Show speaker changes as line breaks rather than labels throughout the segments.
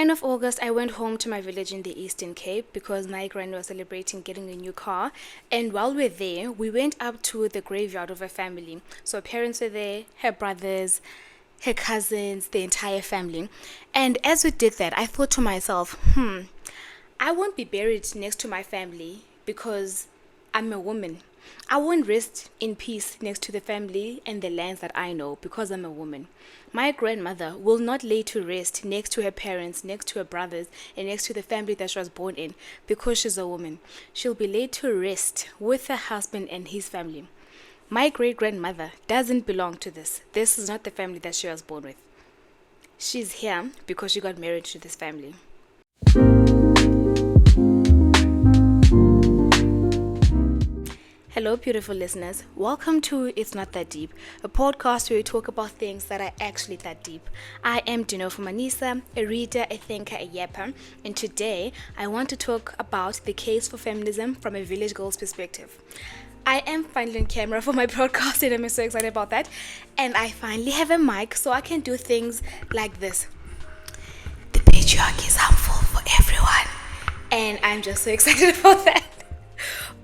End of August, I went home to my village in the Eastern Cape because my granny was celebrating getting a new car. And while we're there, we went up to the graveyard of her family. So her parents were there, her brothers, her cousins, the entire family. And as we did that, I thought to myself, I won't be buried next to my family because I'm a woman. I won't rest in peace next to the family and the lands that I know because I'm a woman. My grandmother will not lay to rest next to her parents, next to her brothers, and next to the family that she was born in because she's a woman. She'll be laid to rest with her husband and his family. My great grandmother doesn't belong to this. This is not the family that she was born with. She's here because she got married to this family. Hello, beautiful listeners. Welcome to It's Not That Deep, a podcast where we talk about things that are actually that deep. I am Dino Fumanisa, a reader, a thinker, a yapper, and today I want to talk about the case for feminism from a village girl's perspective. I am finally on camera for my podcast and I'm so excited about that. And I finally have a mic so I can do things like this. The patriarchy is harmful for everyone. And I'm just so excited about that.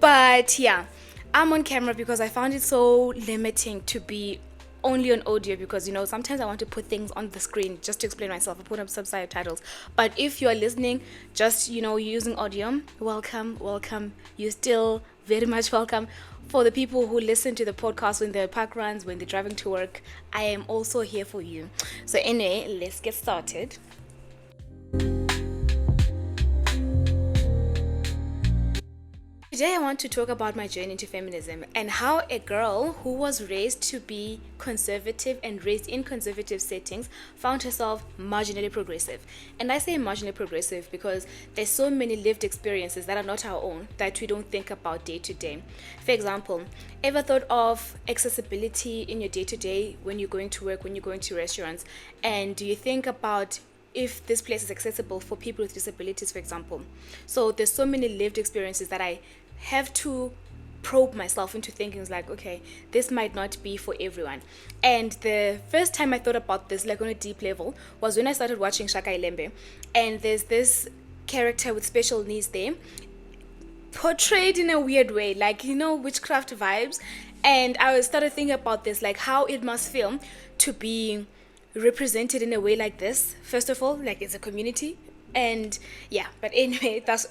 But yeah. I'm on camera because I found it so limiting to be only on audio because, sometimes I want to put things on the screen just to explain myself. I put up subtitles. But if you are listening, just, using audio, welcome. You're still very much welcome. For the people who listen to the podcast when they're park runs, when they're driving to work, I am also here for you. So anyway, let's get started. Today I want to talk about my journey into feminism and how a girl who was raised to be conservative and raised in conservative settings found herself marginally progressive. And I say marginally progressive because there's so many lived experiences that are not our own that we don't think about day to day. For example, ever thought of accessibility in your day to day when you're going to work, when you're going to restaurants? And do you think about if this place is accessible for people with disabilities, for example? So there's so many lived experiences that I have to probe myself into thinking like, okay, this might not be for everyone. And the first time I thought about this like on a deep level was when I started watching Shaka Ilembe, and there's this character with special needs there portrayed in a weird way, like witchcraft vibes. And I started thinking about this, like how it must feel to be represented in a way like this, first of all, like it's a community. And yeah, but anyway, that's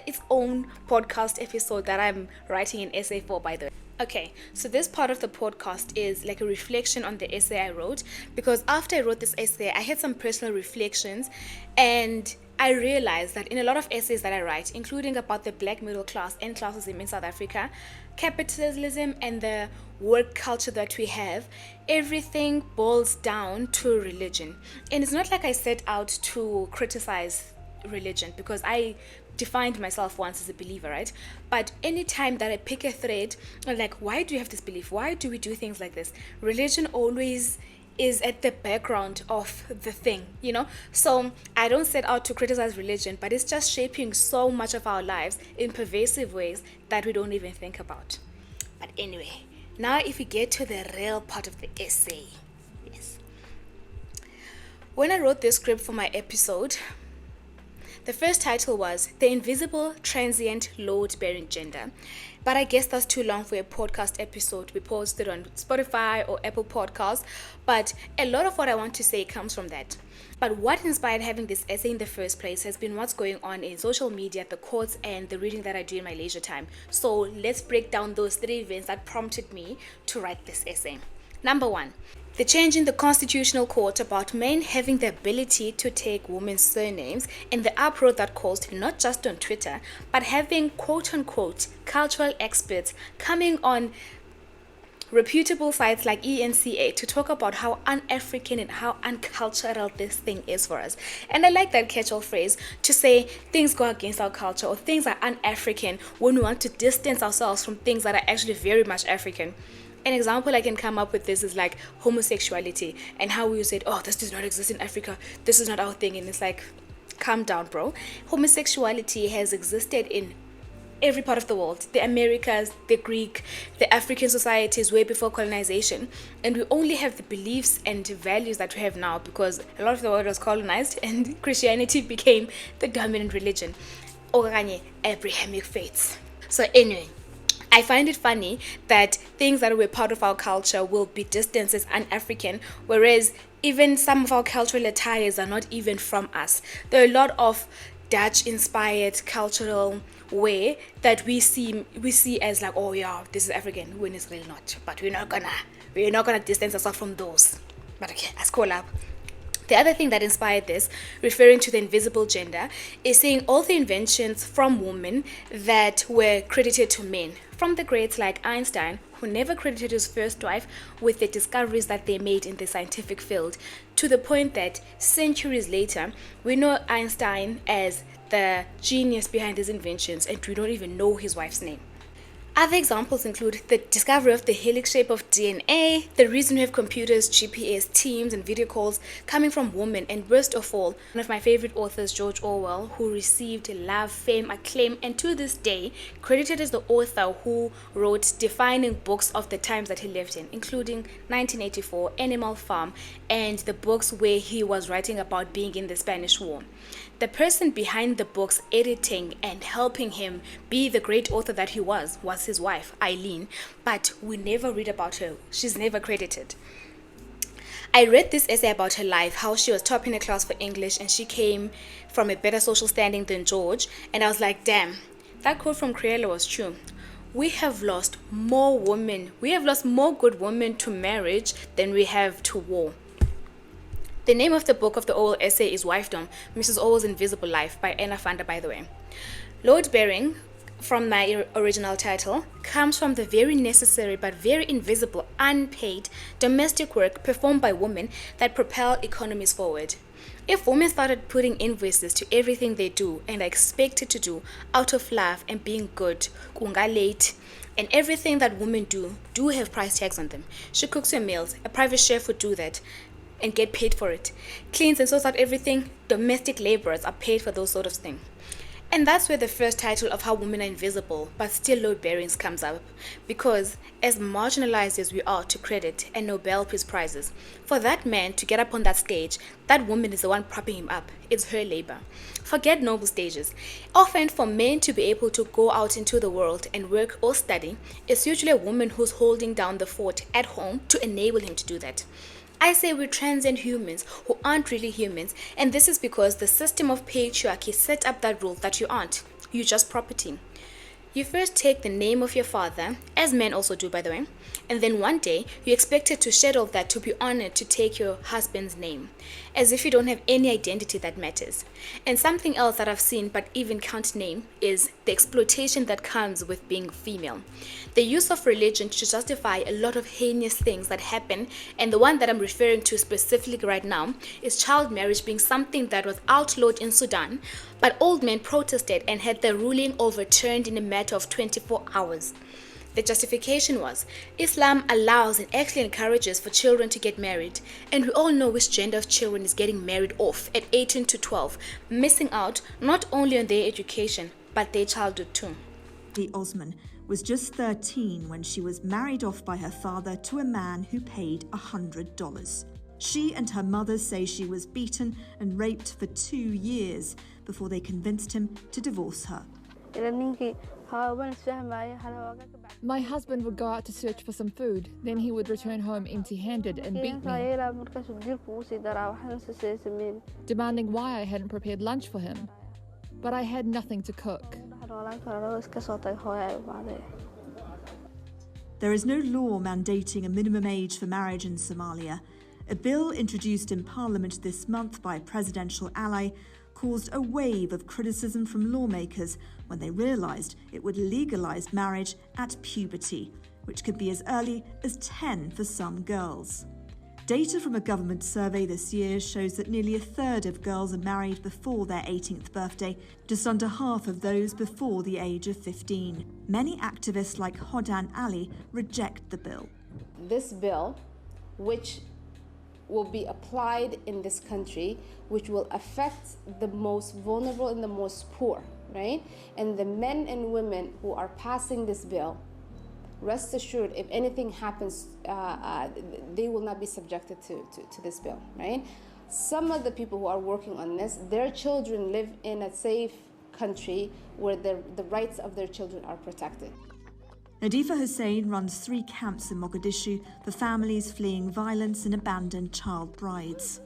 its own podcast episode that I'm writing an essay for, by the way. Okay, so this part of the podcast is like a reflection on the essay I wrote, because after I wrote this essay, I had some personal reflections, and I realized that in a lot of essays that I write, including about the black middle class and classism in South Africa, capitalism and the work culture that we have, everything boils down to religion. And it's not like I set out to criticize religion, because I defined myself once as a believer, right? But anytime that I pick a thread, I'm like, why do you have this belief? Why do we do things like this? Religion always is at the background of the thing, So I don't set out to criticize religion, but it's just shaping so much of our lives in pervasive ways that we don't even think about. But anyway, now if we get to the real part of the essay. Yes. When I wrote this script for my episode, the first title was The Invisible Transient Load-Bearing Gender. But I guess that's too long for a podcast episode to be posted on Spotify or Apple Podcasts. But a lot of what I want to say comes from that. But what inspired having this essay in the first place has been what's going on in social media, the courts, and the reading that I do in my leisure time. So let's break down those 3 events that prompted me to write this essay. Number 1. The change in the Constitutional Court about men having the ability to take women's surnames, and the uproar that caused not just on Twitter, but having quote-unquote cultural experts coming on reputable sites like ENCA to talk about how un-African and how uncultural this thing is for us. And I like that catch-all phrase to say things go against our culture or things are un-African when we want to distance ourselves from things that are actually very much African. An example I can come up with this is like homosexuality and how we said, oh, this does not exist in Africa. This is not our thing. And it's like, calm down, bro. Homosexuality has existed in every part of the world, the Americas, the Greek, the African societies way before colonization. And we only have the beliefs and values that we have now because a lot of the world was colonized and Christianity became the dominant religion. Okanye Abrahamic faiths. So anyway, I find it funny that things that were part of our culture will be distanced as un-African, whereas even some of our cultural attires are not even from us. There are a lot of Dutch-inspired cultural wear that we see as like, oh yeah, this is African, when it's really not. But we're not gonna distance ourselves from those. But okay, let's call up. The other thing that inspired this, referring to the invisible gender, is seeing all the inventions from women that were credited to men. From the greats like Einstein, who never credited his first wife with the discoveries that they made in the scientific field, to the point that centuries later, we know Einstein as the genius behind his inventions and we don't even know his wife's name. Other examples include the discovery of the helix shape of DNA, the reason we have computers, GPS, Teams, and video calls coming from women, and worst of all, one of my favorite authors, George Orwell, who received love, fame, acclaim, and to this day, credited as the author who wrote defining books of the times that he lived in, including 1984, Animal Farm, and the books where he was writing about being in the Spanish War. The person behind the books editing and helping him be the great author that he was his wife, Eileen, but we never read about her. She's never credited. I read this essay about her life, how she was top in her class for English and she came from a better social standing than George, and I was like, damn, that quote from Cruella was true. We have lost more good women to marriage than we have to war. The name of the book of the Orwell essay is Wifedom, Mrs. Orwell's Invisible Life by Anna Fanda, by the way. Load bearing, from my original title, comes from the very necessary but very invisible, unpaid domestic work performed by women that propel economies forward. If women started putting invoices to everything they do and are expected to do out of love and being good, kunga late, and everything that women do have price tags on them. She cooks your meals, a private chef would do that and get paid for it. Cleans and sorts out everything, domestic laborers are paid for those sort of things. And that's where the first title of how women are invisible but still load bearings comes up. Because as marginalized as we are to credit and Nobel Peace Prizes, for that man to get up on that stage, that woman is the one propping him up. It's her labor. Forget noble stages. Often for men to be able to go out into the world and work or study, it's usually a woman who's holding down the fort at home to enable him to do that. I say we're transcend humans who aren't really humans, and this is because the system of patriarchy set up that rule that you aren't. You're just property. You first take the name of your father, as men also do by the way, and then one day you're expected to shed all that to be honored to take your husband's name, as if you don't have any identity that matters. And something else that I've seen but even can't name is the exploitation that comes with being female. The use of religion to justify a lot of heinous things that happen, and the one that I'm referring to specifically right now is child marriage being something that was outlawed in Sudan, but old men protested and had the ruling overturned in a matter of 24 hours. The justification was, Islam allows and actually encourages for children to get married, and we all know which gender of children is getting married off at 18 to 12, missing out not only on their education, but their childhood too.
Osman was just 13 when she was married off by her father to a man who paid $100. She and her mother say she was beaten and raped for 2 years before they convinced him to divorce her.
My husband would go out to search for some food, then he would return home empty-handed and beat me, demanding why I hadn't prepared lunch for him. But I had nothing to cook.
There is no law mandating a minimum age for marriage in Somalia. A bill introduced in Parliament this month by a presidential ally caused a wave of criticism from lawmakers when they realised it would legalise marriage at puberty, which could be as early as 10 for some girls. Data from a government survey this year shows that nearly a third of girls are married before their 18th birthday, just under half of those before the age of 15. Many activists like Hodan Ali reject the bill.
This bill, which will be applied in this country, which will affect the most vulnerable and the most poor, right? And the men and women who are passing this bill, rest assured, if anything happens, they will not be subjected to this bill, right? Some of the people who are working on this, their children live in a safe country where the rights of their children are protected.
Nadifa Hussain runs 3 camps in Mogadishu for families fleeing violence and abandoned child brides.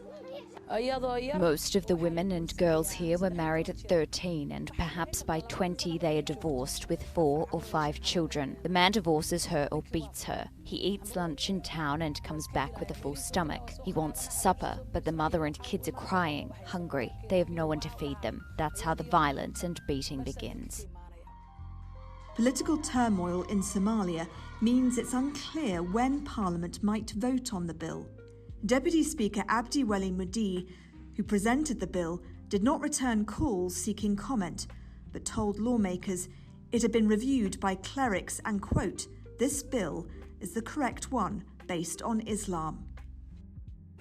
Most of the women and girls here were married at 13, and perhaps by 20 they are divorced with 4 or 5 children. The man divorces her or beats her. He eats lunch in town and comes back with a full stomach. He wants supper, but the mother and kids are crying, hungry. They have no one to feed them. That's how the violence and beating begins.
Political turmoil in Somalia means it's unclear when Parliament might vote on the bill. Deputy Speaker Abdi Weli Mudi, who presented the bill, did not return calls seeking comment, but told lawmakers it had been reviewed by clerics and, quote, "This bill is the correct one based on Islam."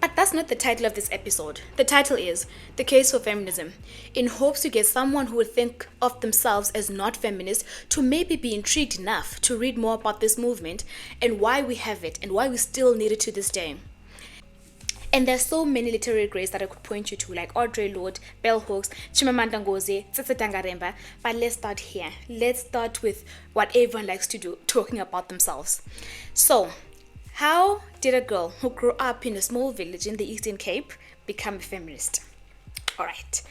But that's not the title of this episode. The title is The Case for Feminism, in hopes to get someone who would think of themselves as not feminist to maybe be intrigued enough to read more about this movement and why we have it and why we still need it to this day. And there's so many literary grades that I could point you to, like Audre Lorde, Bell Hooks, Chimamanda Ngozi, Tsitsi Dangaremba. But let's start here. Let's start with what everyone likes to do, talking about themselves. So, how did a girl who grew up in a small village in the Eastern Cape become a feminist? Alright,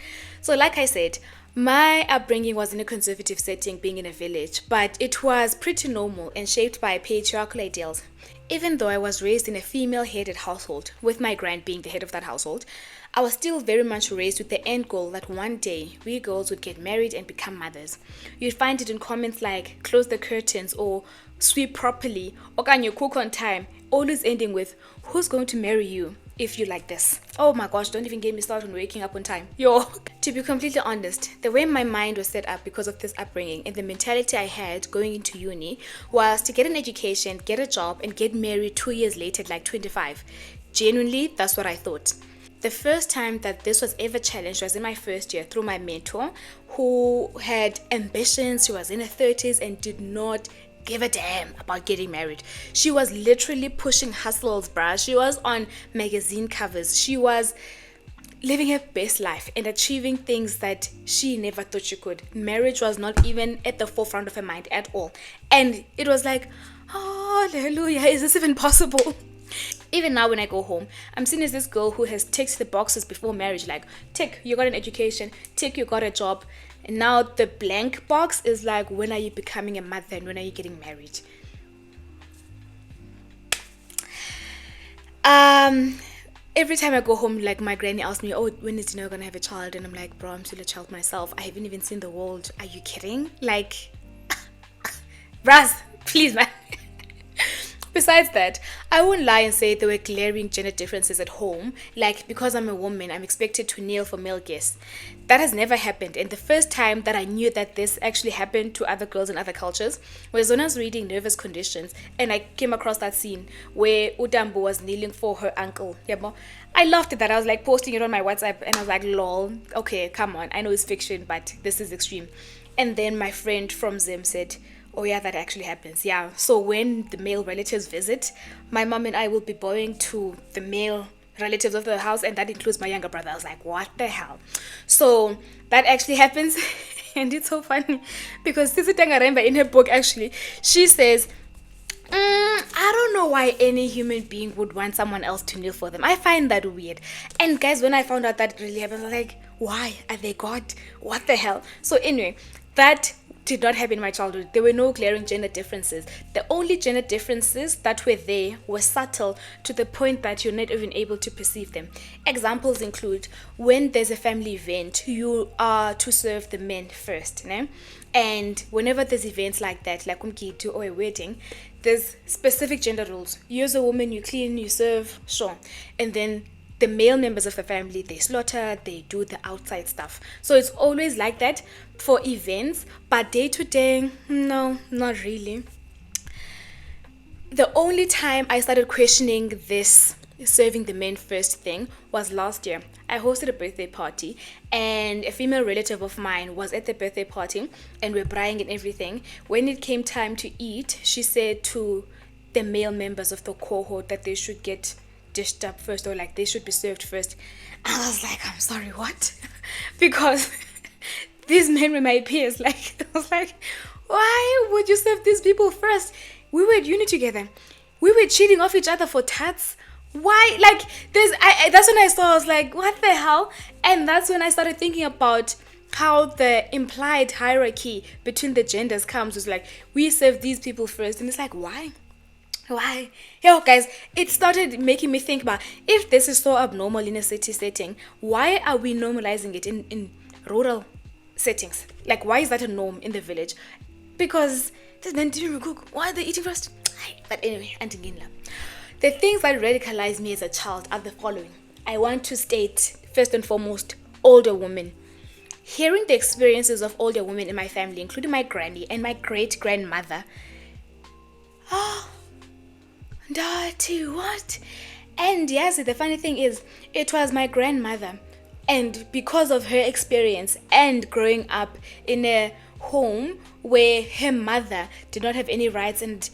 so like I said, my upbringing was in a conservative setting, being in a village, but it was pretty normal and shaped by patriarchal ideals. Even though I was raised in a female-headed household, with my grand being the head of that household, I was still very much raised with the end goal that one day we girls would get married and become mothers. You'd find it in comments like, close the curtains, or sweep properly, or can you cook on time, always ending with, who's going to marry you if you like this? Oh my gosh, don't even get me started on waking up on time. Yo. To be completely honest, the way my mind was set up because of this upbringing and the mentality I had going into uni was to get an education, get a job, and get married 2 years later at like 25. Genuinely, that's what I thought. The first time that this was ever challenged was in my first year through my mentor, who had ambitions. She was in her 30s and did not give a damn about getting married. She was literally pushing hustles, bruh. She was on magazine covers. She was living her best life and achieving things that she never thought she could. Marriage was not even at the forefront of her mind at all. And it was like, oh, hallelujah, is this even possible? Even now when I go home, I'm seen as this girl who has ticked the boxes before marriage, like, tick, you got an education, tick, you got a job. And now the blank box is like, when are you becoming a mother and when are you getting married? Every time I go home, like, my granny asks me, oh, when is dinner gonna have a child? And I'm like, bro, I'm still a child myself. I haven't even seen the world. Are you kidding? Like, Raz, please, man. Besides that, I won't lie and say there were glaring gender differences at home, like because I'm a woman, I'm expected to kneel for male guests. That has never happened, and the first time that I knew that this actually happened to other girls in other cultures was when I was reading Nervous Conditions, and I came across that scene where Udambo was kneeling for her uncle. Yeah, I laughed at that. I was like posting it on my WhatsApp, and I was like, lol, okay, come on, I know it's fiction, but this is extreme. And then my friend from Zim said, oh yeah, that actually happens. Yeah. So when the male relatives visit, my mom and I will be bowing to the male relatives of the house, and that includes my younger brother. I was like, what the hell? So that actually happens. And it's so funny because Sisi Tangaremba in her book, actually, she says, I don't know why any human being would want someone else to kneel for them. I find that weird. And guys, when I found out that it really happened, I was like, why? Are they God? What the hell? So anyway, that did not happen in my childhood. There were no glaring gender differences. The only gender differences that were there were subtle to the point that you're not even able to perceive them. Examples include when there's a family event, you are to serve the men first, né? And whenever there's events like that, like umkitu or a wedding, there's specific gender rules. You as a woman, you clean, you serve, sure. And then the male members of the family, they slaughter, they do the outside stuff. So it's always like that for events, but day to day, no, not really. The only time I started questioning this serving the men first thing was last year. I hosted a birthday party, and a female relative of mine was at the birthday party, and we're braaiing and everything. When it came time to eat, she said to the male members of the cohort that they should get dished up first, or like they should be served first. And I was like, I'm sorry, what? Because these men were my peers. Like, I was like, why would you serve these people first? We were at uni together. We were cheating off each other for tats. Why? Like, that's when I saw, I was like, what the hell? And that's when I started thinking about how the implied hierarchy between the genders comes. It's like, we serve these people first. And it's like, why? Why? Yo, guys, it started making me think about, if this is so abnormal in a city setting, why are we normalizing it in rural settings? Like, why is that a norm in the village? Because these men didn't cook. Why are they eating first? But anyway, the things that radicalized me as a child are the following. I want to state, first and foremost, older women. Hearing the experiences of older women in my family, including my granny and my great-grandmother. Oh, Dirty, what? And yes, the funny thing is, it was my grandmother. And because of her experience and growing up in a home where her mother did not have any rights and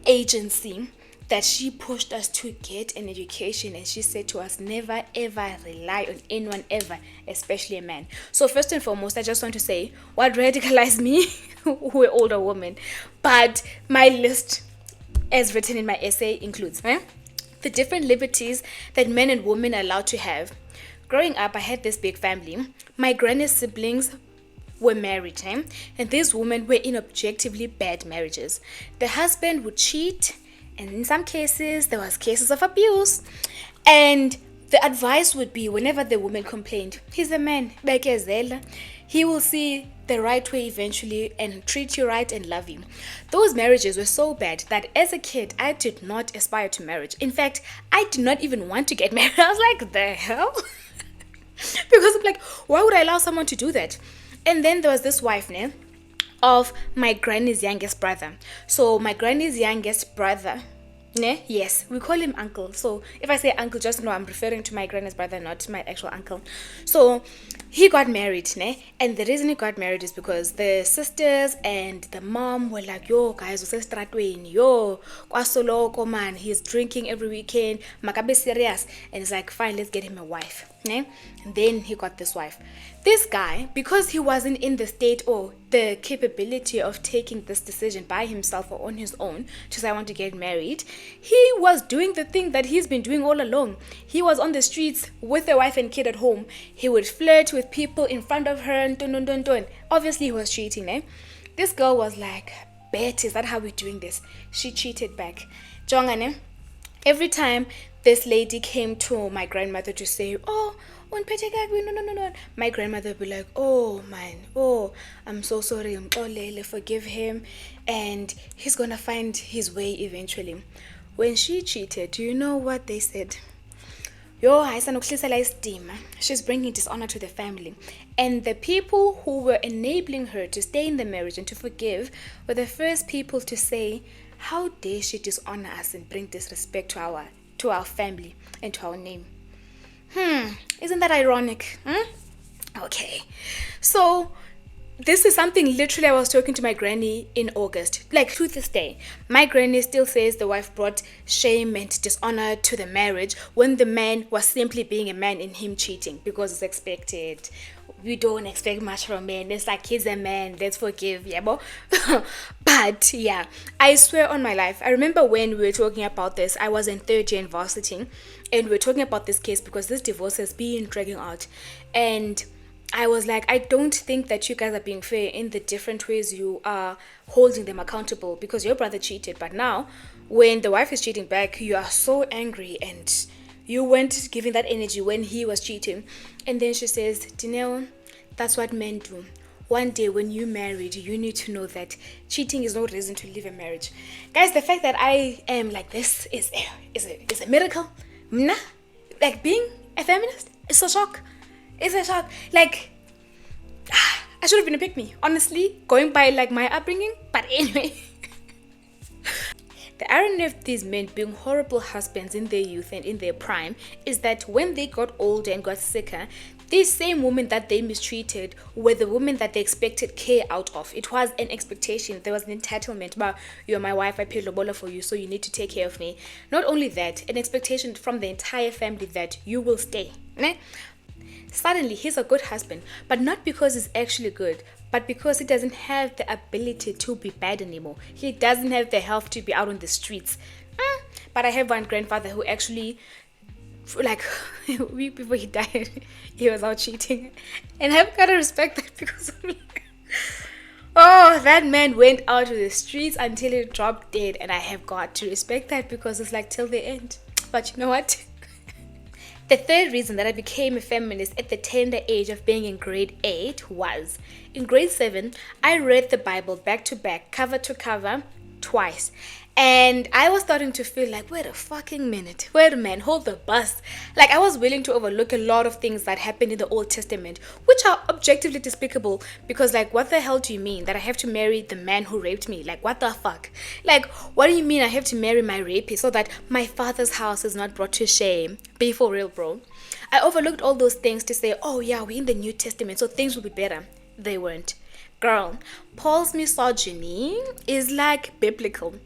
agency, that she pushed us to get an education. And she said to us, never ever rely on anyone ever, especially a man. So first and foremost, I just want to say, what radicalized me were older women. But my list, as written in my essay, includes the different liberties that men and women are allowed to have. Growing up, I had this big family. My granny's siblings were married, and these women were in objectively bad marriages. The husband would cheat, and in some cases, there was cases of abuse. And the advice would be, whenever the woman complained, he's a man, bekezela. He will see the right way eventually and treat you right and love you. Those marriages were so bad that as a kid, I did not aspire to marriage. In fact, I did not even want to get married. I was like, the hell? Because I'm like, why would I allow someone to do that? And then there was this wife, of my granny's youngest brother. So my granny's youngest brother, yes, we call him uncle. So if I say uncle, just know I'm referring to my granny's brother, not my actual uncle. So he got married, and the reason he got married is because the sisters and the mom were like, yo guys, yo kwasoloko man, he's drinking every weekend, makabe serious. And it's like, fine, let's get him a wife. And then he got this wife. This guy, because he wasn't in the state or the capability of taking this decision by himself or on his own to say I want to get married, he was doing the thing that he's been doing all along. He was on the streets with a wife and kid at home. He would flirt with people in front of her and dun. Obviously he was cheating, This girl was like, bet, is that how we're doing this? She cheated back. Jongane, every time this lady came to my grandmother to say, oh, no. My grandmother would be like, oh man, oh, I'm so sorry, forgive him, and he's gonna find his way eventually. When she cheated, do you know what they said? She's bringing dishonor to the family. And the people who were enabling her to stay in the marriage and to forgive were the first people to say, how dare she dishonor us and bring disrespect to our family and to our name. Isn't that ironic? Okay. So this is something literally I was talking to my granny in August. Like to this day, my granny still says the wife brought shame and dishonor to the marriage when the man was simply being a man and him cheating because it's expected. We don't expect much from men. It's like he's a man, let's forgive, But yeah, I swear on my life, I remember when we were talking about this, I was in third year in varsity, and we were talking about this case because this divorce has been dragging out. And I was like, I don't think that you guys are being fair in the different ways you are holding them accountable, because your brother cheated, but now when the wife is cheating back, you are so angry and you weren't giving that energy when he was cheating. And then she says, Dineo, that's what men do. One day when you're married, you need to know that cheating is no reason to leave a marriage. Guys, the fact that I am like this is a miracle. Like being a feminist is a shock. It's a shock. Like, I should have been a pick me, honestly, going by like my upbringing. But anyway. The irony of these men being horrible husbands in their youth and in their prime is that when they got older and got sicker, these same women that they mistreated were the women that they expected care out of. It was an expectation. There was an entitlement about, you're my wife, I paid lobola for you, so you need to take care of me. Not only that, an expectation from the entire family that you will stay. Ne? Suddenly, he's a good husband, but not because he's actually good, but because he doesn't have the ability to be bad anymore. He doesn't have the health to be out on the streets. But I have one grandfather who actually, like, a week before he died, he was out cheating. And I've got to respect that because oh, that man went out to the streets until he dropped dead. And I have got to respect that because it's like till the end. But you know what? The third reason that I became a feminist at the tender age of being in grade 8 was, in grade 7, I read the Bible back to back, cover to cover, twice. And I was starting to feel like, wait a fucking minute, wait a minute, hold the bus. Like, I was willing to overlook a lot of things that happened in the Old Testament, which are objectively despicable, because like, what the hell do you mean that I have to marry the man who raped me? Like, what the fuck? Like, what do you mean I have to marry my rapist so that my father's house is not brought to shame? Be for real, bro. I overlooked all those things to say, oh yeah, we're in the New Testament, so things will be better. They weren't. Girl, Paul's misogyny is like biblical.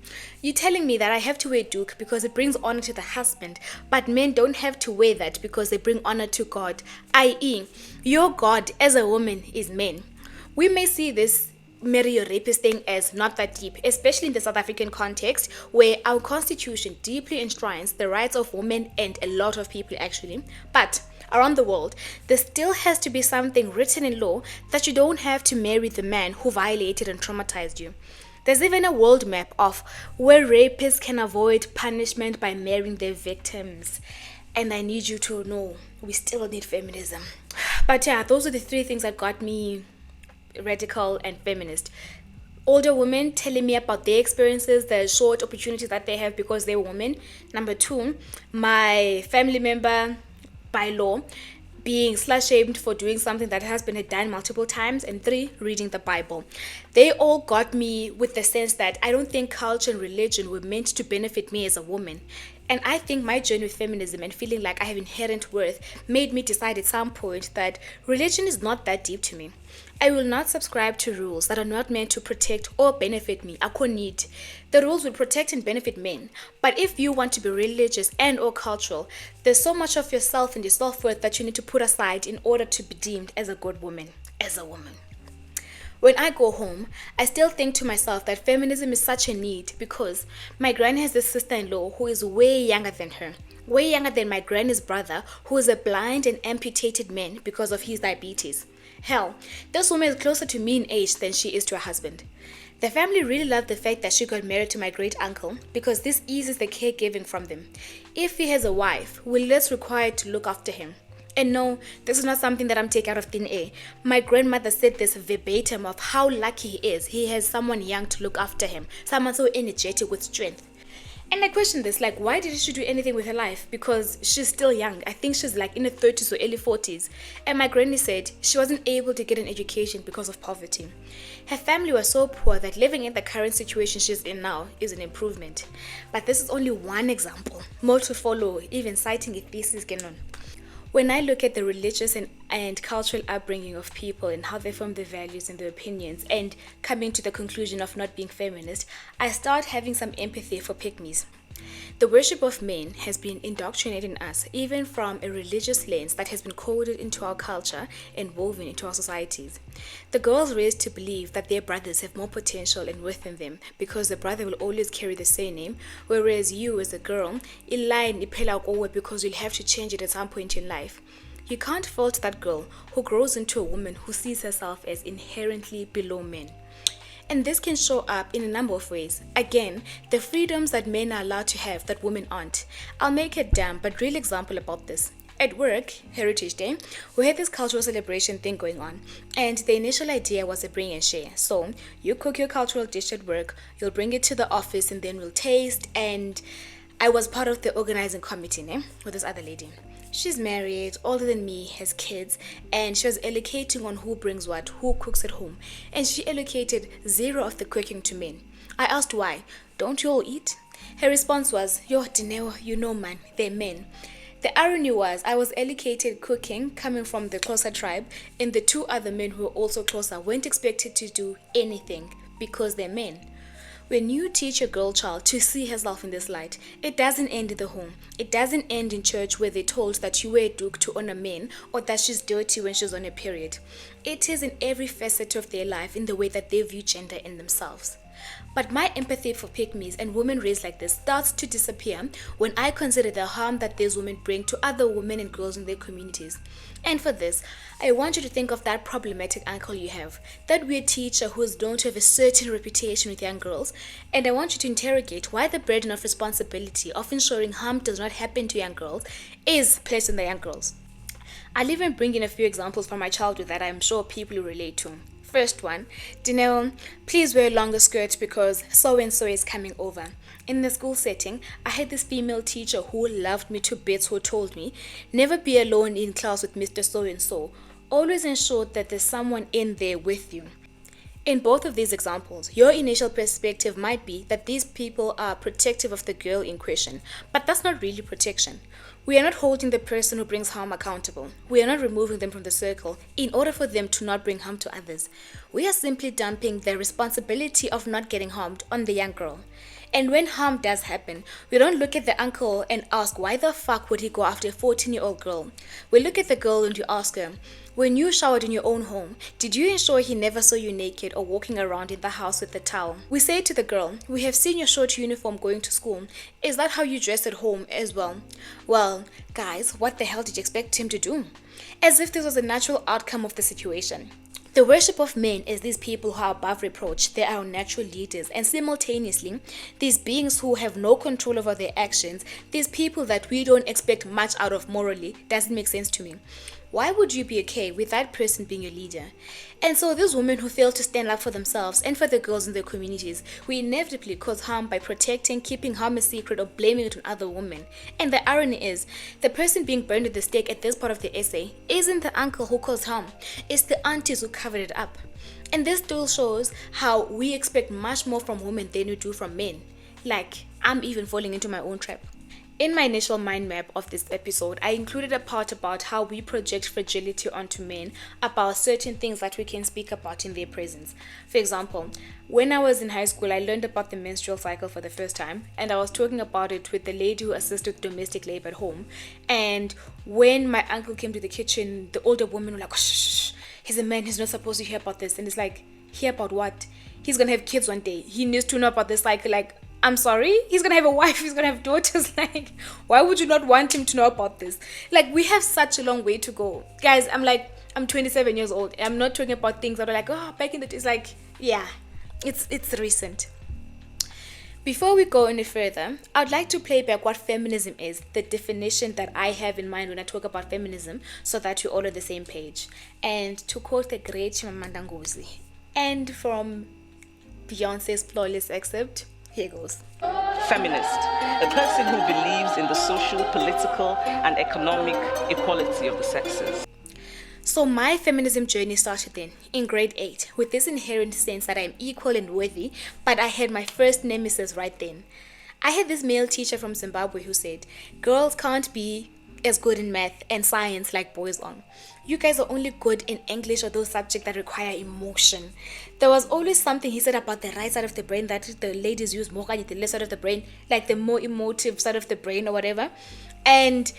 You're telling me that I have to wear duke because it brings honor to the husband, but men don't have to wear that because they bring honor to God, i.e., your God as a woman is men. We may see this marry your rapist thing as not that deep, especially in the South African context where our constitution deeply enshrines the rights of women and a lot of people actually. But around the world, there still has to be something written in law that you don't have to marry the man who violated and traumatized you. There's even a world map of where rapists can avoid punishment by marrying their victims. And I need you to know, we still need feminism. But yeah, those are the three things that got me radical and feminist. Older women telling me about their experiences, the short opportunities that they have because they're women. Number 2, my family member by law being slut-shamed for doing something that has been done multiple times. And 3, reading the Bible. They all got me with the sense that I don't think culture and religion were meant to benefit me as a woman. And I think my journey with feminism and feeling like I have inherent worth made me decide at some point that religion is not that deep to me. I will not subscribe to rules that are not meant to protect or benefit me. I couldn't need. The rules will protect and benefit men. But if you want to be religious and or cultural, there's so much of yourself and your self-worth that you need to put aside in order to be deemed as a good woman, as a woman. When I go home, I still think to myself that feminism is such a need because my granny has a sister-in-law who is way younger than her. Way younger than my granny's brother, who is a blind and amputated man because of his diabetes. Hell, this woman is closer to me in age than she is to her husband. The family really loved the fact that she got married to my great uncle because this eases the caregiving from them. If he has a wife, we're less required to look after him. And no, this is not something that I'm taking out of thin air. My grandmother said this verbatim of how lucky he is. He has someone young to look after him, someone so energetic with strength. And I question this, like, why didn't she do anything with her life? Because she's still young. I think she's like in her 30s or early 40s. And my granny said she wasn't able to get an education because of poverty. Her family was so poor that living in the current situation she's in now is an improvement. But this is only one example. More to follow, even citing a thesis canon. When I look at the religious and cultural upbringing of people and how they form their values and their opinions and coming to the conclusion of not being feminist, I start having some empathy for pygmies. The worship of men has been indoctrinated in us, even from a religious lens that has been coded into our culture and woven into our societies. The girls raised to believe that their brothers have more potential and worth than them because the brother will always carry the surname, whereas you as a girl, line because you'll have to change it at some point in life. You can't fault that girl who grows into a woman who sees herself as inherently below men. And this can show up in a number of ways. Again, the freedoms that men are allowed to have that women aren't. I'll make a dumb but real example about this. At work, Heritage Day, we had this cultural celebration thing going on. And the initial idea was a bring and share. So, you cook your cultural dish at work, you'll bring it to the office and then we'll taste. And I was part of the organizing committee with this other lady. She's married, older than me, has kids, and she was allocating on who brings what, who cooks at home. And she allocated 0 of the cooking to men. I asked why. Don't you all eat? Her response was, yo, Dineo, you know man, they're men. The irony was, I was allocated cooking coming from the closer tribe, and the two other men who were also closer weren't expected to do anything because they're men. When you teach a girl child to see herself in this light, it doesn't end in the home. It doesn't end in church where they're told that you wear a duke to honor men or that she's dirty when she's on a period. It is in every facet of their life in the way that they view gender in themselves. But my empathy for pygmies and women raised like this starts to disappear when I consider the harm that these women bring to other women and girls in their communities. And for this, I want you to think of that problematic uncle you have, that weird teacher who is known to have a certain reputation with young girls, and I want you to interrogate why the burden of responsibility of ensuring harm does not happen to young girls is placed on the young girls. I'll even bring in a few examples from my childhood that I'm sure people will relate to. First one, Dinelle, please wear a longer skirt because so-and-so is coming over. In the school setting, I had this female teacher who loved me to bits who told me, never be alone in class with Mr. So-and-so. Always ensure that there's someone in there with you. In both of these examples, your initial perspective might be that these people are protective of the girl in question, but that's not really protection. We are not holding the person who brings harm accountable. We are not removing them from the circle in order for them to not bring harm to others. We are simply dumping the responsibility of not getting harmed on the young girl. And when harm does happen, we don't look at the uncle and ask why the fuck would he go after a 14-year-old girl. We look at the girl and you ask her, when you showered in your own home, did you ensure he never saw you naked or walking around in the house with a towel? We say to the girl, we have seen your short uniform going to school. Is that how you dress at home as well? Well, guys, what the hell did you expect him to do? As if this was a natural outcome of the situation. The worship of men as these people who are above reproach, they are our natural leaders, and simultaneously, these beings who have no control over their actions, these people that we don't expect much out of morally, doesn't make sense to me. Why would you be okay with that person being your leader? And so these women who fail to stand up for themselves and for the girls in their communities, we inevitably cause harm by protecting, keeping harm a secret, or blaming it on other women. And the irony is, the person being burned at the stake at this part of the essay isn't the uncle who caused harm, it's the aunties who covered it up. And this still shows how we expect much more from women than we do from men. Like, I'm even falling into my own trap. In my initial mind map of this episode, I included a part about how we project fragility onto men about certain things that we can speak about in their presence. For example, when I was in high school, I learned about the menstrual cycle for the first time, and I was talking about it with the lady who assists with domestic labor at home. And when my uncle came to the kitchen, the older woman was like, shh, shh, he's a man, he's not supposed to hear about this. And it's like, hear about what? He's gonna have kids one day. He needs to know about this cycle. Like, I'm sorry, he's gonna have a wife, he's gonna have daughters. Like, why would you not want him to know about this? Like, we have such a long way to go, guys. I'm 27 years old. I'm not talking about things that are like, oh, back in the days. Like, yeah, it's recent. Before we go any further, I'd like to play back what feminism is, the definition that I have in mind when I talk about feminism, so that we're all on the same page. And to quote the great Chimamanda Ngozi, and from Beyonce's flawless excerpt, here goes.
Feminist, a person who believes in the social, political, and economic equality of the sexes.
So my feminism journey started then, in grade 8, with this inherent sense that I'm equal and worthy, but I had my first nemesis right then. I had this male teacher from Zimbabwe who said, girls can't be as good in math and science like boys are. You guys are only good in English or those subjects that require emotion. There was always something he said about the right side of the brain that the ladies use more than the left side of the brain, like the more emotive side of the brain or whatever. And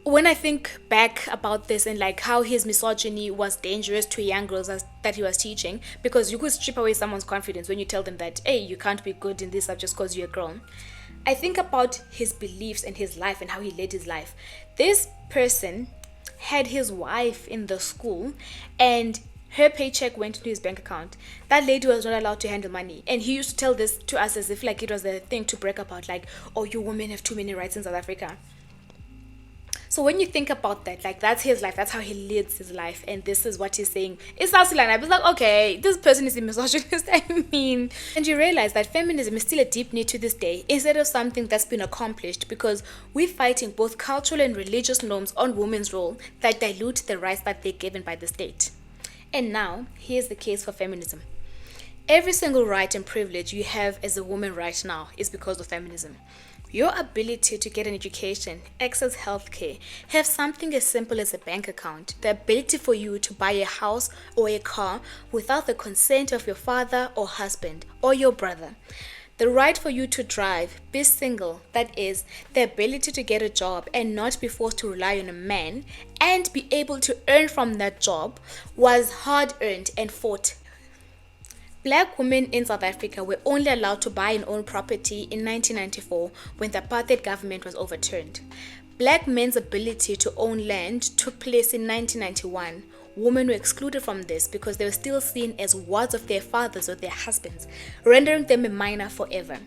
when I think back about this and like how his misogyny was dangerous to young girls that he was teaching, because you could strip away someone's confidence when you tell them that, hey, you can't be good in this subject because you're a girl. I think about his beliefs and his life and how he led his life. This person had his wife in the school and her paycheck went into his bank account. That lady was not allowed to handle money. And he used to tell this to us as if like it was a thing to brag about, like, oh, you women have too many rights in South Africa. So when you think about that, like that's his life, that's how he lives his life, and this is what he's saying. It's South Sudan. I was like, okay, this person is a misogynist. I mean, and you realize that feminism is still a deep need to this day, instead of something that's been accomplished, because we're fighting both cultural and religious norms on women's role that dilute the rights that they're given by the state. And now, here's the case for feminism. Every single right and privilege you have as a woman right now is because of feminism. Your ability to get an education, access healthcare, have something as simple as a bank account, the ability for you to buy a house or a car without the consent of your father or husband or your brother. The right for you to drive, be single, that is, the ability to get a job and not be forced to rely on a man and be able to earn from that job was hard earned and fought. Black women in South Africa were only allowed to buy and own property in 1994 when the apartheid government was overturned. Black men's ability to own land took place in 1991. Women were excluded from this because they were still seen as wards of their fathers or their husbands, rendering them a minor forever.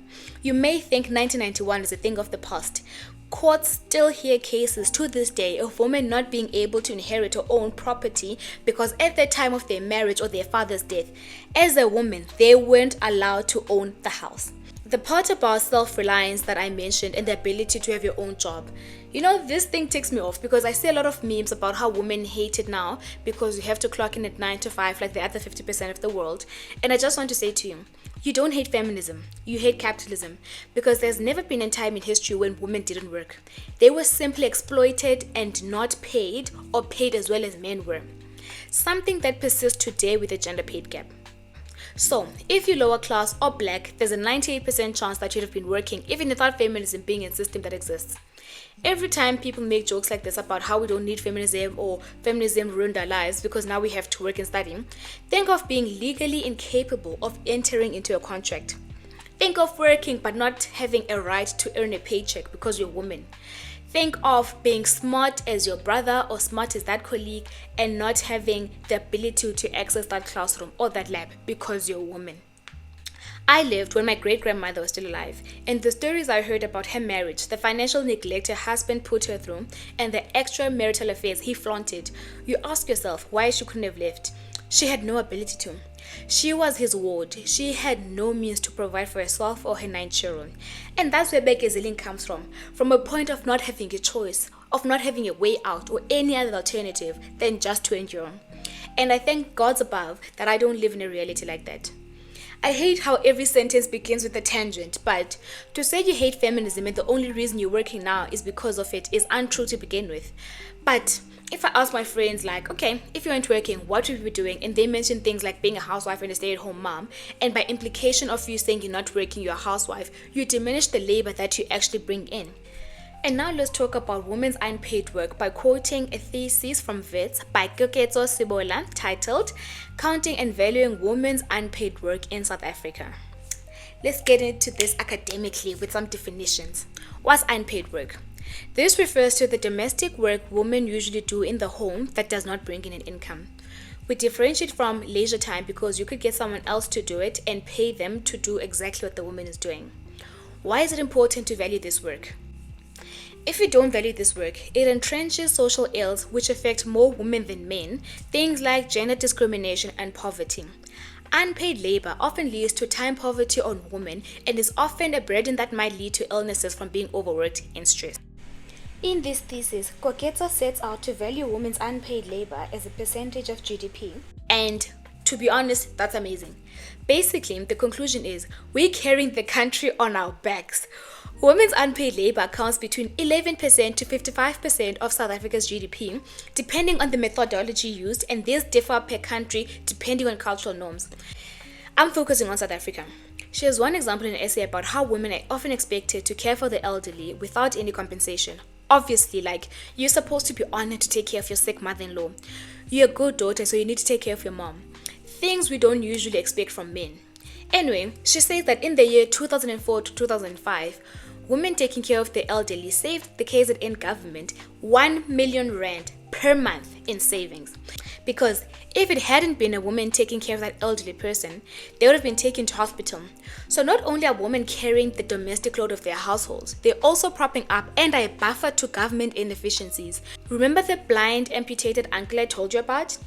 You may think 1991 is a thing of the past. Courts still hear cases to this day of women not being able to inherit or own property because at the time of their marriage or their father's death, as a woman, they weren't allowed to own the house. The part about self-reliance that I mentioned and the ability to have your own job. This thing ticks me off because I see a lot of memes about how women hate it now because you have to clock in at 9 to 5 like the other 50% of the world. And I just want to say to you, you don't hate feminism, you hate capitalism, because there's never been a time in history when women didn't work. They were simply exploited and not paid, or paid as well as men were. Something that persists today with the gender pay gap. So, if you're lower class or black, there's a 98% chance that you'd have been working even without feminism being a system that exists. Every time people make jokes like this about how we don't need feminism or feminism ruined our lives because now we have to work and study, think of being legally incapable of entering into a contract. Think of working but not having a right to earn a paycheck because you're a woman. Think of being smart as your brother or smart as that colleague and not having the ability to access that classroom or that lab because you're a woman. I lived when my great-grandmother was still alive, and the stories I heard about her marriage, the financial neglect her husband put her through, and the extramarital affairs he flaunted, you ask yourself why she couldn't have left. She had no ability to. She was his ward. She had no means to provide for herself or her 9 children. And that's where Bekezilling comes from a point of not having a choice, of not having a way out or any other alternative than just to endure. And I thank gods above that I don't live in a reality like that. I hate how every sentence begins with a tangent, but to say you hate feminism and the only reason you're working now is because of it is untrue to begin with. But if I ask my friends okay, if you weren't working, what would you be doing? And they mention things like being a housewife and a stay-at-home mom, and by implication of you saying you're not working, you're a housewife, you diminish the labor that you actually bring in. And now let's talk about women's unpaid work by quoting a thesis from Wits by Koketso Sibola titled Counting and Valuing Women's Unpaid Work in South Africa. Let's get into this academically with some definitions. What's unpaid work? This refers to the domestic work women usually do in the home that does not bring in an income. We differentiate from leisure time because you could get someone else to do it and pay them to do exactly what the woman is doing. Why is it important to value this work? If you don't value this work, it entrenches social ills which affect more women than men, things like gender discrimination and poverty. Unpaid labor often leads to time poverty on women and is often a burden that might lead to illnesses from being overworked and stressed. In this thesis, Koketso sets out to value women's unpaid labor as a percentage of GDP. And to be honest, that's amazing. Basically, the conclusion is we're carrying the country on our backs. Women's unpaid labor accounts between 11% to 55% of South Africa's GDP, depending on the methodology used, and these differ per country depending on cultural norms. I'm focusing on South Africa. She has one example in an essay about how women are often expected to care for the elderly without any compensation. Obviously, you're supposed to be honored to take care of your sick mother-in-law. You're a good daughter, so you need to take care of your mom. Things we don't usually expect from men. Anyway, she says that in the year 2004 to 2005, women taking care of the elderly saved the KZN government 1 million rand per month in savings. Because if it hadn't been a woman taking care of that elderly person, they would have been taken to hospital. So not only are women carrying the domestic load of their households, they're also propping up and are a buffer to government inefficiencies. Remember the blind, amputated uncle I told you about?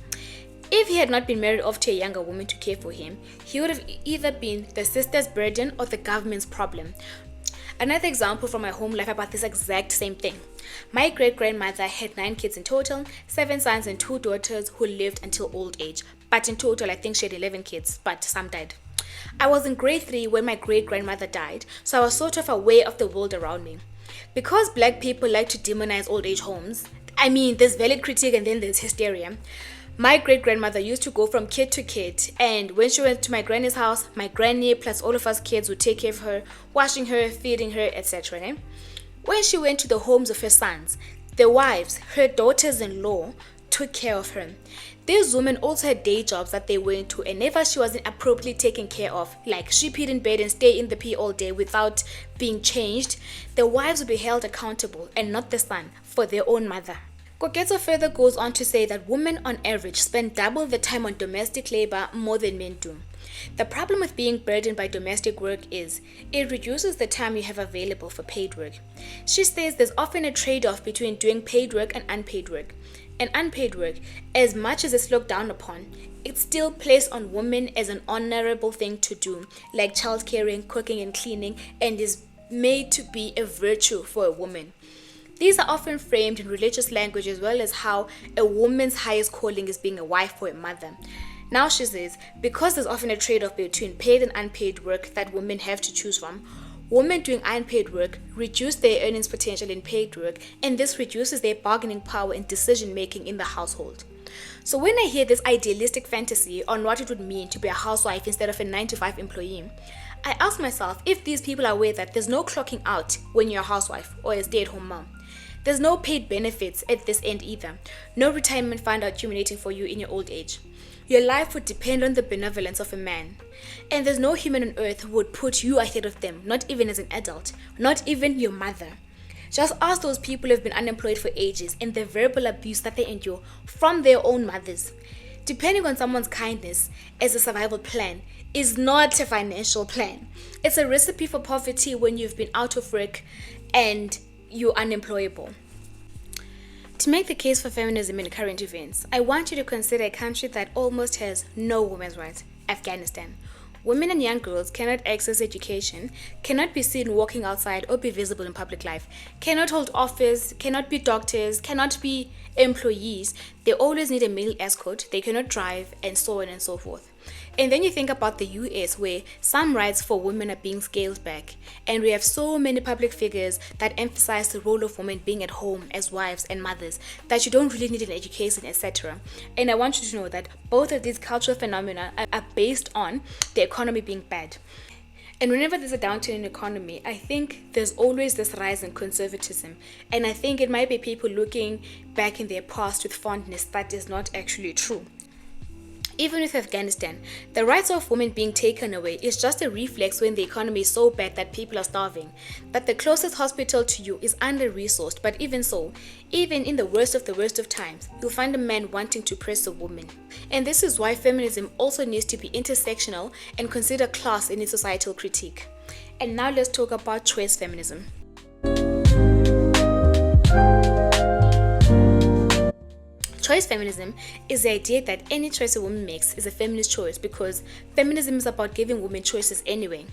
If he had not been married off to a younger woman to care for him, he would have either been the sister's burden or the government's problem. Another example from my home life about this exact same thing. My great-grandmother had 9 kids in total, 7 sons and 2 daughters who lived until old age. But in total, I think she had 11 kids, but some died. I was in grade 3 when my great-grandmother died, so I was sort of aware of the world around me. Because black people like to demonize old age homes, I mean, there's valid critique and then there's hysteria. My great-grandmother used to go from kid to kid, and when she went to my granny's house, my granny plus all of us kids would take care of her, washing her, feeding her, etc. Eh? When she went to the homes of her sons, the wives, her daughters-in-law, took care of her. These women also had day jobs that they went to, and whenever she wasn't appropriately taken care of, like she peed in bed and stay in the pee all day without being changed, the wives would be held accountable, and not the son, for their own mother. Koketso further goes on to say that women on average spend double the time on domestic labor more than men do. The problem with being burdened by domestic work is it reduces the time you have available for paid work. She says there's often a trade-off between doing paid work and unpaid work. And unpaid work, as much as it's looked down upon, it's still placed on women as an honorable thing to do, like child caring, cooking and cleaning, and is made to be a virtue for a woman. These are often framed in religious language as well as how a woman's highest calling is being a wife or a mother. Now she says, because there's often a trade-off between paid and unpaid work that women have to choose from, women doing unpaid work reduce their earnings potential in paid work, and this reduces their bargaining power and decision making in the household. So when I hear this idealistic fantasy on what it would mean to be a housewife instead of a 9-to-5 employee, I ask myself if these people are aware that there's no clocking out when you're a housewife or a stay-at-home mom. There's no paid benefits at this end either. No retirement fund accumulating for you in your old age. Your life would depend on the benevolence of a man. And there's no human on earth who would put you ahead of them, not even as an adult, not even your mother. Just ask those people who have been unemployed for ages and the verbal abuse that they endure from their own mothers. Depending on someone's kindness as a survival plan is not a financial plan. It's a recipe for poverty when you've been out of work and you're unemployable. To make the case for feminism in current events, I want you to consider a country that almost has no women's rights, Afghanistan. Women and young girls cannot access education, cannot be seen walking outside or be visible in public life, cannot hold office, cannot be doctors, cannot be employees. They always need a male escort, they cannot drive, and so on and so forth. And then you think about the US, where some rights for women are being scaled back, and we have so many public figures that emphasize the role of women being at home as wives and mothers, that you don't really need an education, etc. And I want you to know that both of these cultural phenomena are based on the economy being bad. And whenever there's a downturn in the economy, I think there's always this rise in conservatism. And I think it might be people looking back in their past with fondness that is not actually true. Even with Afghanistan, the rights of women being taken away is just a reflex when the economy is so bad that people are starving, that the closest hospital to you is under-resourced. But even so, even in the worst of times, you'll find a man wanting to press a woman. And this is why feminism also needs to be intersectional and consider class in its societal critique. And now let's talk about choice feminism. Choice feminism is the idea that any choice a woman makes is a feminist choice because feminism is about giving women choices anyway.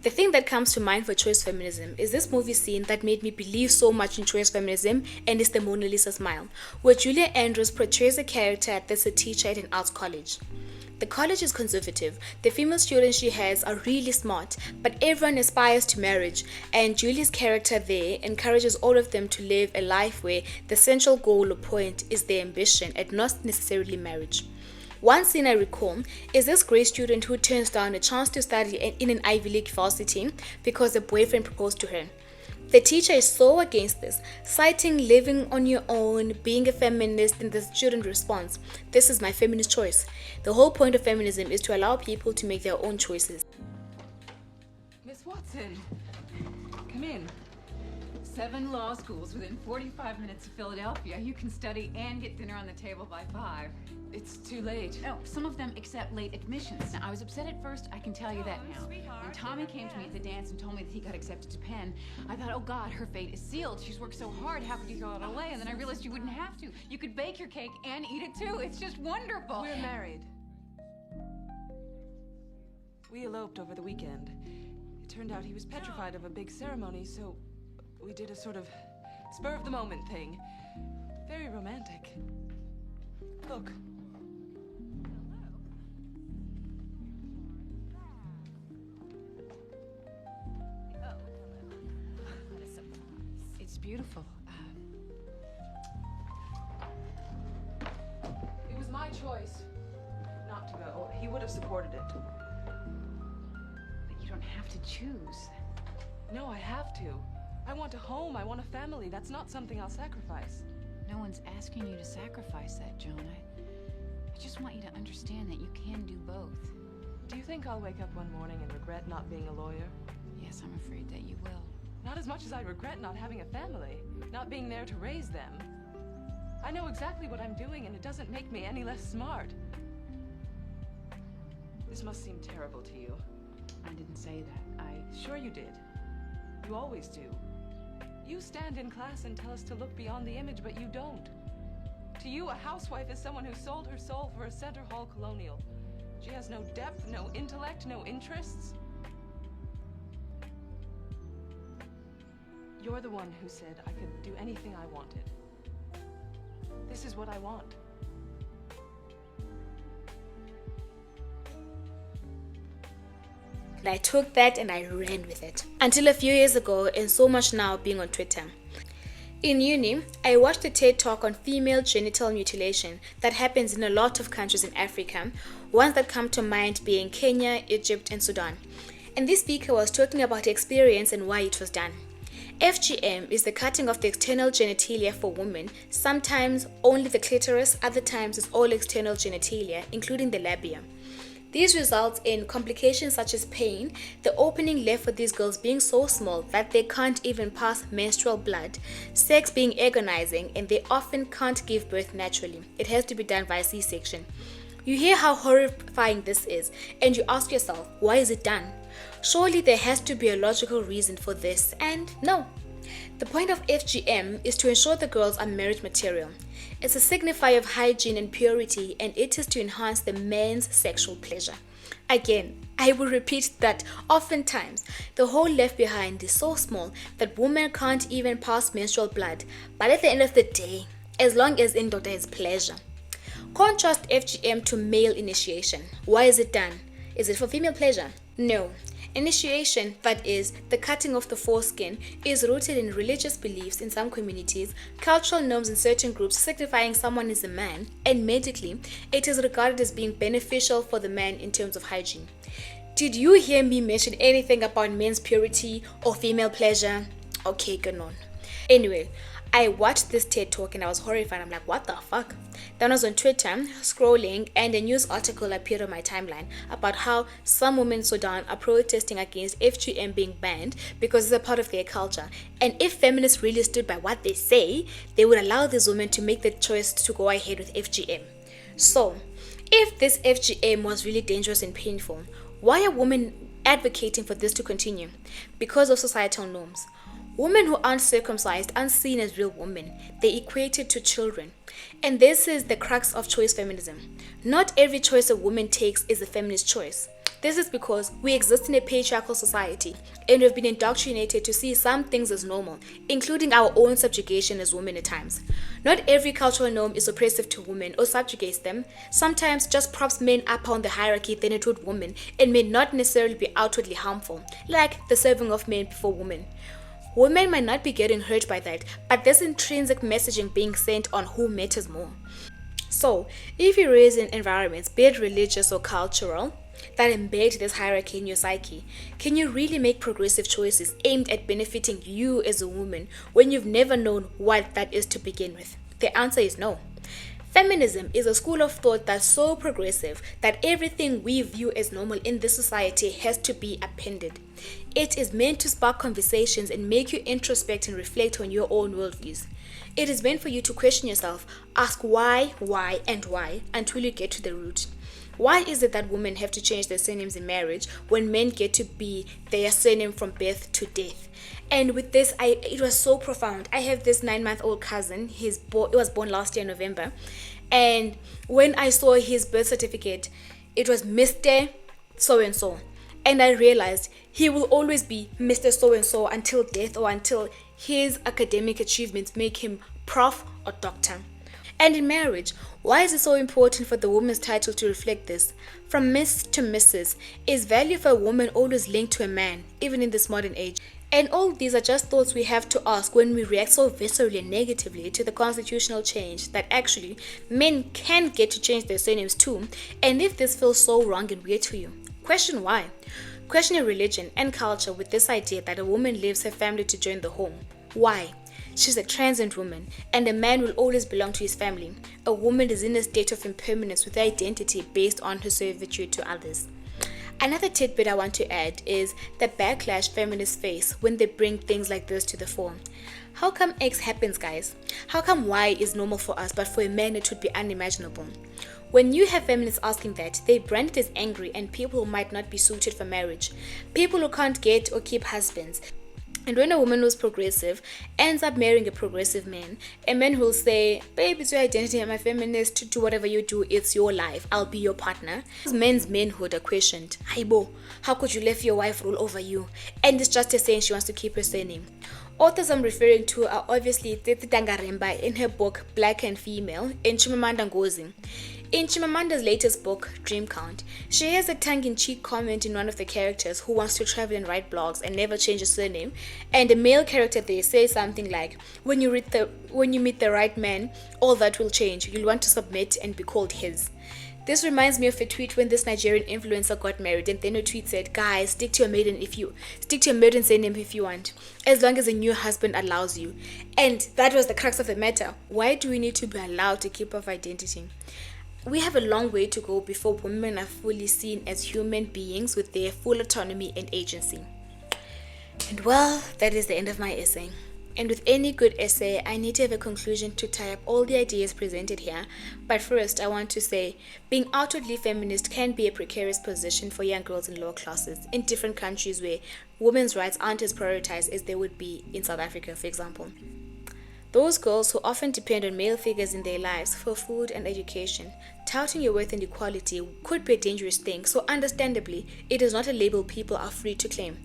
The thing that comes to mind for choice feminism is this movie scene that made me believe so much in choice feminism, and it's the Mona Lisa Smile, where Julia Andrews portrays a character that's a teacher at an arts college. The college is conservative, the female students she has are really smart, but everyone aspires to marriage, and Julie's character there encourages all of them to live a life where the central goal or point is their ambition and not necessarily marriage. One scene I recall is this grade student who turns down a chance to study in an Ivy League varsity because a boyfriend proposed to her. The teacher is so against this, citing living on your own, being a feminist, and the student responds, "This is my feminist choice." The whole point of feminism is to allow people to make their own choices.
Miss Watson, come in. 7 law schools within 45 minutes of Philadelphia. You can study and get dinner on the table by 5.
It's too late.
No, some of them accept late admissions. Now, I was upset at first, I can tell you that now. When Tommy came to me at the dance and told me that he got accepted to Penn, I thought, oh God, her fate is sealed. She's worked so hard, how could you throw it away? And then I realized you wouldn't have to. You could bake your cake and eat it too. It's just wonderful.
We're married. We eloped over the weekend. It turned out he was petrified of a big ceremony, so we did a sort of spur-of-the-moment thing. Very romantic. Look.
beautiful.
It was my choice not to go. He would have supported it.
But you don't have to choose.
No, I have to. I want a home. I want a family. That's not something I'll sacrifice.
No one's asking you to sacrifice that, Joan. I just want you to understand that you can do both.
Do you think I'll wake up one morning and regret not being a lawyer?
Yes, I'm afraid that you will.
Not as much as I regret not having a family, not being there to raise them. I know exactly what I'm doing, and it doesn't make me any less smart. This must seem terrible to you.
I didn't say that.
Sure you did. You always do. You stand in class and tell us to look beyond the image, but you don't. To you, a housewife is someone who sold her soul for a Center Hall colonial. She has no depth, no intellect, no interests. You're the one who said I could do anything I wanted. This is what I want.
And I took that and I ran with it. Until a few years ago, and so much now being on Twitter. In uni, I watched a TED talk on female genital mutilation that happens in a lot of countries in Africa, ones that come to mind being Kenya, Egypt, and Sudan. And this speaker was talking about the experience and why it was done. FGM is the cutting of the external genitalia for women, sometimes only the clitoris, other times it's all external genitalia, including the labia. These result in complications such as pain, the opening left for these girls being so small that they can't even pass menstrual blood, sex being agonizing, and they often can't give birth naturally. It has to be done via C-section. You hear how horrifying this is, and you ask yourself, why is it done? Surely there has to be a logical reason for this, and no. The point of FGM is to ensure the girls are marriage material. It's a signifier of hygiene and purity, and it is to enhance the man's sexual pleasure. Again, I will repeat that oftentimes the hole left behind is so small that women can't even pass menstrual blood, but at the end of the day, as long as in doctor has pleasure. Contrast FGM to male initiation. Why is it done? Is it for female pleasure? No. Initiation, that is, the cutting of the foreskin, is rooted in religious beliefs in some communities, cultural norms in certain groups signifying someone is a man, and medically, it is regarded as being beneficial for the man in terms of hygiene. Did you hear me mention anything about men's purity or female pleasure? Okay, good on. Anyway, I watched this TED talk and I was horrified. I'm like, what the fuck? Then I was on Twitter scrolling and a news article appeared on my timeline about how some women in Sudan are protesting against FGM being banned because it's a part of their culture. And if feminists really stood by what they say, they would allow these women to make the choice to go ahead with FGM. So, if this FGM was really dangerous and painful, why are women advocating for this to continue? Because of societal norms. Women who aren't circumcised aren't seen as real women. They're equated to children. And this is the crux of choice feminism. Not every choice a woman takes is a feminist choice. This is because we exist in a patriarchal society and we've been indoctrinated to see some things as normal, including our own subjugation as women at times. Not every cultural norm is oppressive to women or subjugates them. Sometimes just props men up on the hierarchy than it would women and may not necessarily be outwardly harmful, like the serving of men before women. Women might not be getting hurt by that, but there's intrinsic messaging being sent on who matters more. So, if you raise in environments, be it religious or cultural, that embed this hierarchy in your psyche, can you really make progressive choices aimed at benefiting you as a woman when you've never known what that is to begin with? The answer is no. Feminism is a school of thought that's so progressive that everything we view as normal in this society has to be appended. It is meant to spark conversations and make you introspect and reflect on your own worldviews. It is meant for you to question yourself, ask why, and why until you get to the root. Why is it that women have to change their surnames in marriage when men get to be their surname from birth to death? And with this, it was so profound. I have this 9-month-old cousin. He was born last year in November. And when I saw his birth certificate, it was Mr. So-and-so. And I realized he will always be Mr. So-and-so until death or until his academic achievements make him prof or doctor. And in marriage, why is it so important for the woman's title to reflect this? From Miss to Mrs. Is value for a woman always linked to a man, even in this modern age? And all these are just thoughts we have to ask when we react so viscerally and negatively to the constitutional change that actually men can get to change their surnames too. And if this feels so wrong and weird to you, question why. Question your religion and culture with this idea that a woman leaves her family to join the home. Why? She's a transient woman, and a man will always belong to his family. A woman is in a state of impermanence with her identity based on her servitude to others. Another tidbit I want to add is the backlash feminists face when they bring things like this to the fore. How come X happens, guys? How come Y is normal for us, but for a man it would be unimaginable? When you have feminists asking that, they brand it as angry and people who might not be suited for marriage, people who can't get or keep husbands. And when a woman who's progressive ends up marrying a progressive man, a man will say, babe, it's your identity, I'm a feminist, do whatever you do, it's your life, I'll be your partner. Men's manhood are questioned. Haibo, how could you let your wife rule over you? And it's just a saying she wants to keep her surname. Authors I'm referring to are obviously Tete Tangaremba in her book Black and Female and Chimamanda Ngozi. In Chimamanda's latest book, Dream Count, she has a tongue-in-cheek comment in one of the characters who wants to travel and write blogs and never change his surname, and the male character there says something like, when you meet the right man, all that will change. You'll want to submit and be called his. This reminds me of a tweet when this Nigerian influencer got married, and then a tweet said, guys, stick to your maiden surname if you want, as long as a new husband allows you. And that was the crux of the matter. Why do we need to be allowed to keep our identity? We have a long way to go before women are fully seen as human beings with their full autonomy and agency. And well, that is the end of my essay. And with any good essay, I need to have a conclusion to tie up all the ideas presented here. But first, I want to say, being outwardly feminist can be a precarious position for young girls in lower classes in different countries where women's rights aren't as prioritized as they would be in South Africa, for example. Those girls who often depend on male figures in their lives for food and education, touting your worth and equality could be a dangerous thing, so understandably, it is not a label people are free to claim.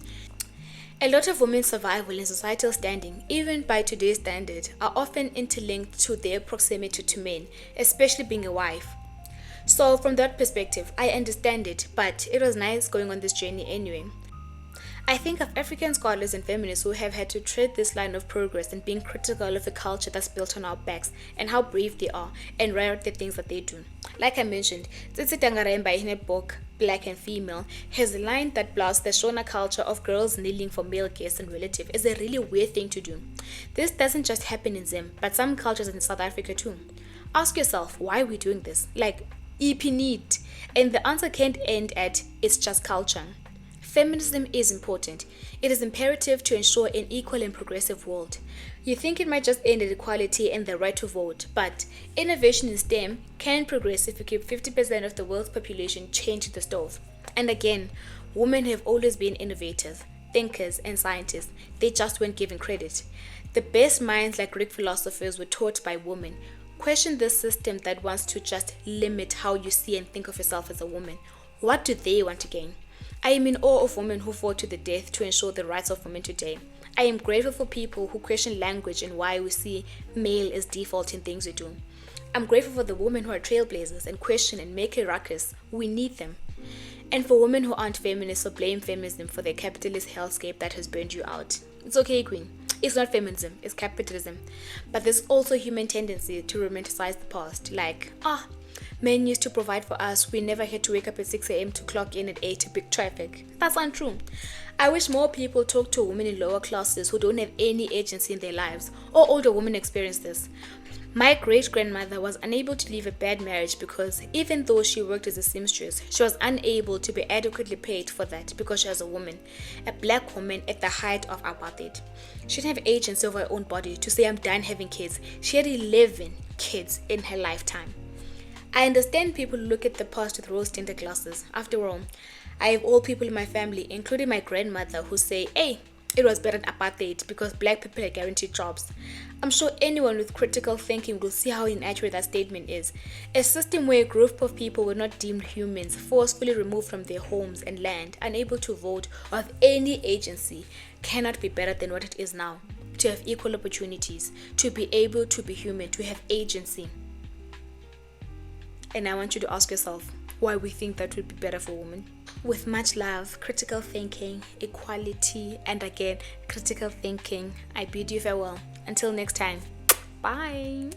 A lot of women's survival and societal standing, even by today's standard, are often interlinked to their proximity to men, especially being a wife. So from that perspective, I understand it, but it was nice going on this journey anyway. I think of African scholars and feminists who have had to tread this line of progress and being critical of a culture that's built on our backs and how brave they are and rare out the things that they do. Like I mentioned, Tsitsi Tangaremba in her book Black and Female has a line that blasts the Shona culture of girls kneeling for male guests and relatives is a really weird thing to do. This doesn't just happen in Zim, but some cultures in South Africa too. Ask yourself, why are we doing this? Like, EP need. And the answer can't end at, it's just culture. Feminism is important. It is imperative to ensure an equal and progressive world. You think it might just end at equality and the right to vote, but innovation in STEM can progress if you keep 50% of the world's population chained to the stove. And again, women have always been innovators, thinkers, and scientists. They just weren't given credit. The best minds like Greek philosophers were taught by women. Question this system that wants to just limit how you see and think of yourself as a woman. What do they want to gain? I am in awe of women who fought to the death to ensure the rights of women today. I am grateful for people who question language and why we see male as default in things we do. I'm grateful for the women who are trailblazers and question and make a ruckus. We need them. And for women who aren't feminists or blame feminism for the capitalist hellscape that has burned you out. It's okay, queen. It's not feminism, it's capitalism. But there's also a human tendency to romanticize the past. Like, men used to provide for us. We never had to wake up at 6 a.m. to clock in at 8 to pick traffic. That's untrue. I wish more people talk to women in lower classes who don't have any agency in their lives, or older women experience this. My great-grandmother was unable to leave a bad marriage because even though she worked as a seamstress, she was unable to be adequately paid for that because she was a woman, a black woman at the height of apartheid. She didn't have agency over her own body to say, I'm done having kids. She had 11 kids in her lifetime. I understand people look at the past with rose-tinted glasses. After all, I have old people in my family, including my grandmother, who say, hey, it was better than apartheid because black people are guaranteed jobs. I'm sure anyone with critical thinking will see how inaccurate that statement is. A system where a group of people were not deemed humans, forcefully removed from their homes and land, unable to vote or have any agency, cannot be better than what it is now. To have equal opportunities, to be able to be human, to have agency. And I want you to ask yourself why we think that would be better for women. With much love, critical thinking, equality, and again, critical thinking, I bid you farewell. Until next time, bye.